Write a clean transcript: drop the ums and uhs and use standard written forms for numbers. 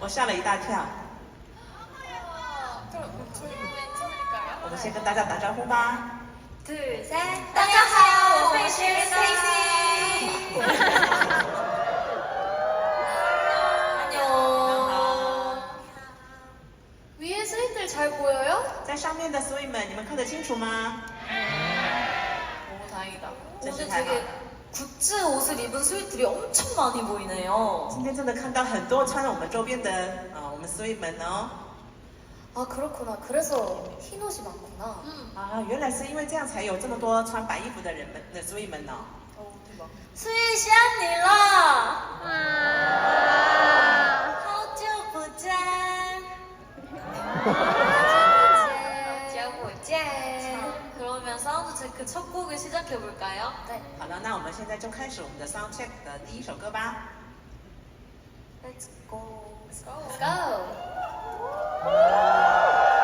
我吓了一大跳。我们先跟大家打招呼吧。둘, 셋. 大家好，我是 STAYC。안녕。 위에 스윗들 잘 보여요? 在上面的所以们，你们看得清楚吗？ 너무 다행이다. 真是 오늘 太好了。 되게 굿즈 옷을 입은 스윗들이 엄청 많이 보이네요. 今天真的看到很多穿着我们周边的我们所以们哦。 아 그렇구나. 그래서 흰 옷이 많구나. 啊，原来是因为这样才有这么多穿白衣服的人们的所以们哦。 대박. 스윗이 언니 라.好久不见. 그러면 사운드 체크 첫 곡을 시작해 볼까요? 네. 好了，那我们现在就开始我们的 sound check 的第一首歌吧。 Let's go. Let's go.